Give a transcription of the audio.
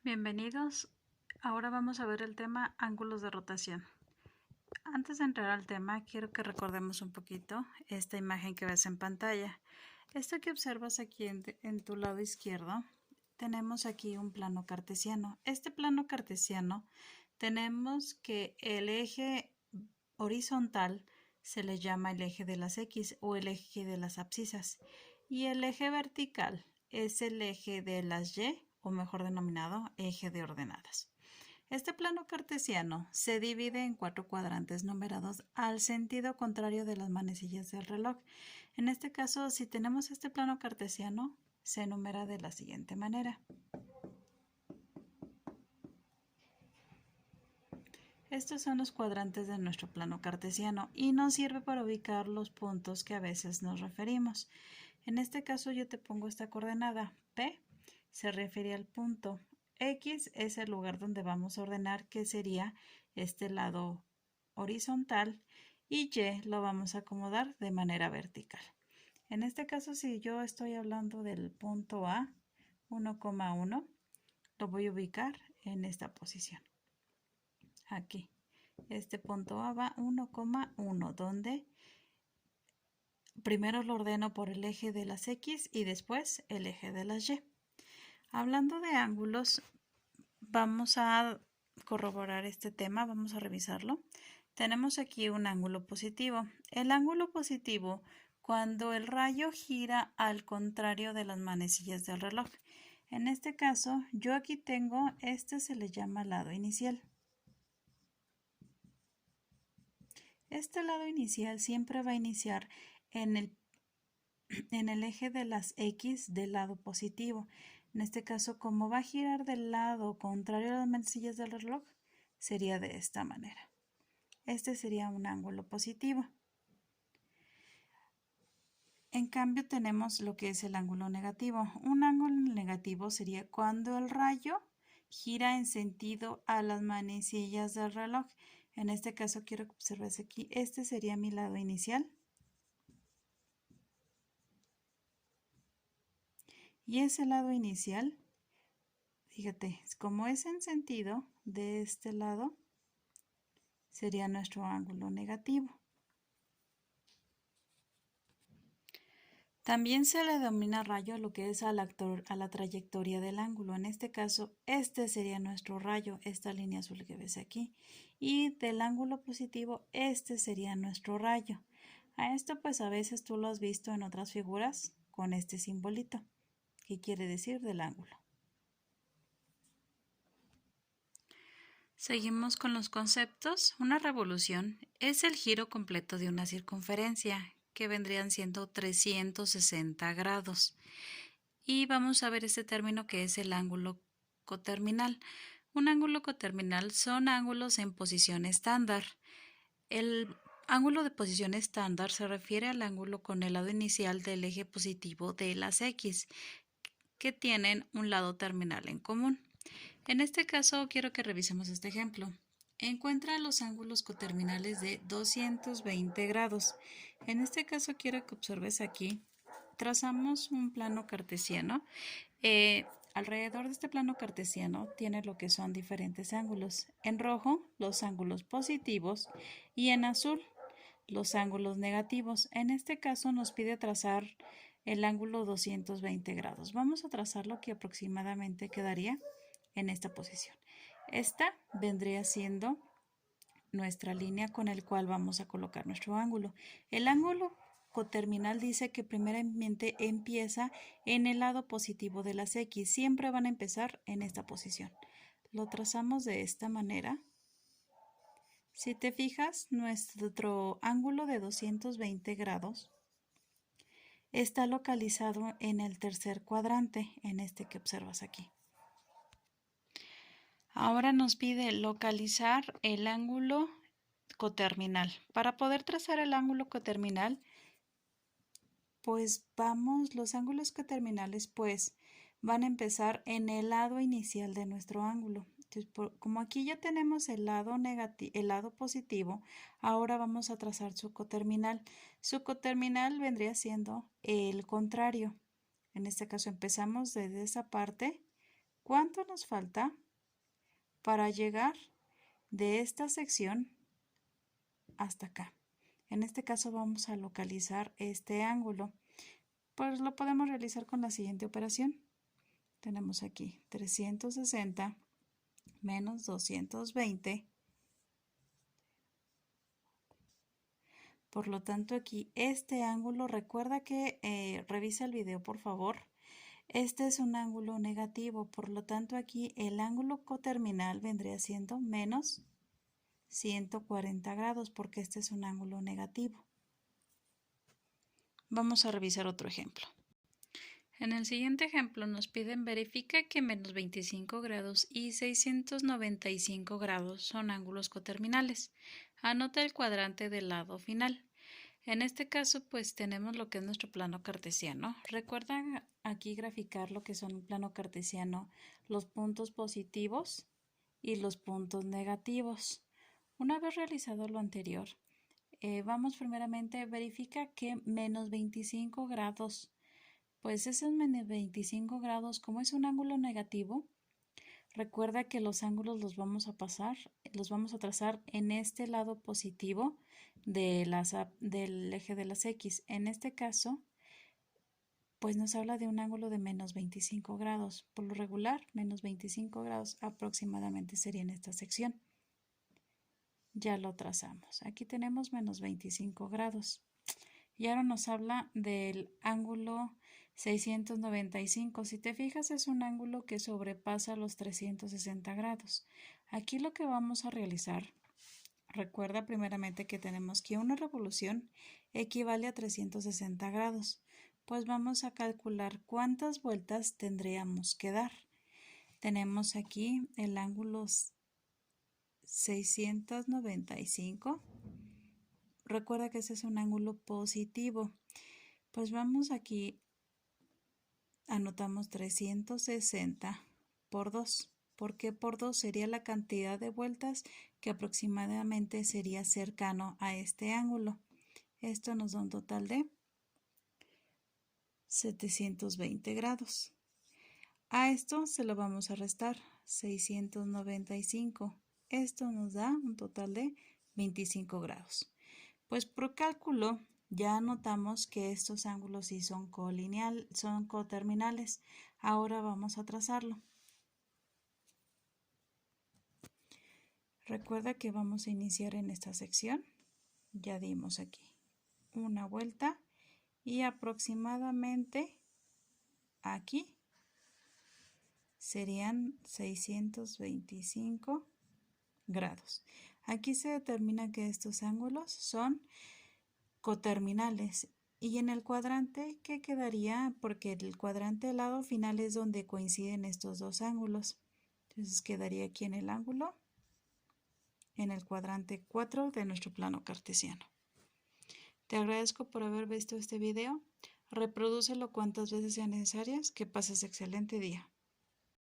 Bienvenidos. Ahora vamos a ver el tema ángulos de rotación. Antes de entrar al tema, quiero que recordemos un poquito esta imagen que ves en pantalla. Esto que observas aquí en tu lado izquierdo, tenemos aquí un plano cartesiano. Este plano cartesiano tenemos que el eje horizontal se le llama el eje de las X o el eje de las abscisas y el eje vertical es el eje de las Y, o mejor denominado eje de ordenadas. Este plano cartesiano se divide en 4 cuadrantes numerados al sentido contrario de las manecillas del reloj. En este caso, si tenemos este plano cartesiano, se enumera de la siguiente manera. Estos son los cuadrantes de nuestro plano cartesiano y nos sirve para ubicar los puntos que a veces nos referimos. En este caso yo te pongo esta coordenada P, se refiere al punto. X es el lugar donde vamos a ordenar, que sería este lado horizontal, y Y lo vamos a acomodar de manera vertical. En este caso, si yo estoy hablando del punto A, 1,1, lo voy a ubicar en esta posición. Aquí, este punto A va 1,1, donde primero lo ordeno por el eje de las X y después el eje de las Y. Hablando de ángulos, vamos a corroborar este tema, vamos a revisarlo. Tenemos aquí un ángulo positivo. El ángulo positivo cuando el rayo gira al contrario de las manecillas del reloj. En este caso, yo aquí tengo, este se le llama lado inicial. Este lado inicial siempre va a iniciar en el eje de las X del lado positivo. En este caso, como va a girar del lado contrario a las manecillas del reloj, sería de esta manera. Este sería un ángulo positivo. En cambio, tenemos lo que es el ángulo negativo. Un ángulo negativo sería cuando el rayo gira en sentido a las manecillas del reloj. En este caso, quiero que observes aquí, este sería mi lado inicial. Y ese lado inicial, fíjate, como es en sentido de este lado, sería nuestro ángulo negativo. También se le denomina rayo a lo que es a la trayectoria del ángulo. En este caso, este sería nuestro rayo, esta línea azul que ves aquí. Y del ángulo positivo, este sería nuestro rayo. A esto pues a veces tú lo has visto en otras figuras con este simbolito, que quiere decir del ángulo. Seguimos con los conceptos. Una revolución es el giro completo de una circunferencia, que vendrían siendo 360 grados. Y vamos a ver este término que es el ángulo coterminal. Un ángulo coterminal son ángulos en posición estándar. El ángulo de posición estándar se refiere al ángulo con el lado inicial del eje positivo de las X, que tienen un lado terminal en común. En este caso, quiero que revisemos este ejemplo. Encuentra los ángulos coterminales de 220 grados. En este caso, quiero que observes aquí. Trazamos un plano cartesiano. Alrededor de este plano cartesiano tiene lo que son diferentes ángulos. En rojo, los ángulos positivos, y en azul, los ángulos negativos. En este caso nos pide trazar el ángulo 220 grados. Vamos a trazarlo, que aproximadamente quedaría en esta posición. Esta vendría siendo nuestra línea con el cual vamos a colocar nuestro ángulo. El ángulo coterminal dice que primeramente empieza en el lado positivo de las X. Siempre van a empezar en esta posición. Lo trazamos de esta manera. Si te fijas, nuestro ángulo de 220 grados está localizado en el tercer cuadrante, en este que observas aquí. Ahora nos pide localizar el ángulo coterminal. Para poder trazar el ángulo coterminal, pues los ángulos coterminales pues van a empezar en el lado inicial de nuestro ángulo. Entonces, como aquí ya tenemos el lado positivo, ahora vamos a trazar su coterminal. Su coterminal vendría siendo el contrario. En este caso empezamos desde esa parte ¿Cuánto nos falta para llegar de esta sección hasta acá? En este caso vamos a localizar este ángulo. Pues lo podemos realizar con la siguiente operación. Tenemos aquí 360 menos 220. Por lo tanto, aquí este ángulo, recuerda que revisa el video, por favor. Este es un ángulo negativo, por lo tanto, aquí el ángulo coterminal vendría siendo menos 140 grados, porque este es un ángulo negativo. Vamos a revisar otro ejemplo. En el siguiente ejemplo nos piden verifica que menos 25 grados y 695 grados son ángulos coterminales. Anota el cuadrante del lado final. En este caso, pues tenemos lo que es nuestro plano cartesiano. Recuerda aquí graficar lo que son el plano cartesiano, los puntos positivos y los puntos negativos. Una vez realizado lo anterior, vamos primeramente, verifica que menos 25 grados, pues esos menos 25 grados, como es un ángulo negativo, recuerda que los ángulos los vamos a trazar en este lado positivo del eje de las X. En este caso, pues nos habla de un ángulo de menos 25 grados. Por lo regular, menos 25 grados aproximadamente sería en esta sección. Ya lo trazamos. Aquí tenemos menos 25 grados. Y ahora nos habla del ángulo 695. Si te fijas, es un ángulo que sobrepasa los 360 grados. Aquí lo que vamos a realizar, recuerda primeramente que tenemos que una revolución equivale a 360 grados. Pues vamos a calcular cuántas vueltas tendríamos que dar. Tenemos aquí el ángulo 695. Recuerda que ese es un ángulo positivo. Pues vamos aquí, anotamos 360 por 2. ¿Por qué por 2? Sería la cantidad de vueltas que aproximadamente sería cercano a este ángulo. Esto nos da un total de 720 grados. A esto se lo vamos a restar 695. Esto nos da un total de 25 grados. Pues por cálculo ya notamos que estos ángulos sí son coterminales. Ahora vamos a trazarlo. Recuerda que vamos a iniciar en esta sección. Ya dimos aquí una vuelta y aproximadamente aquí serían 625 grados. Aquí se determina que estos ángulos son coterminales. Y en el cuadrante, ¿qué quedaría? Porque el cuadrante del lado final es donde coinciden estos dos ángulos. Entonces quedaría aquí en el ángulo, en el cuadrante 4 de nuestro plano cartesiano. Te agradezco por haber visto este video. Reprodúcelo cuantas veces sean necesarias. Que pases excelente día.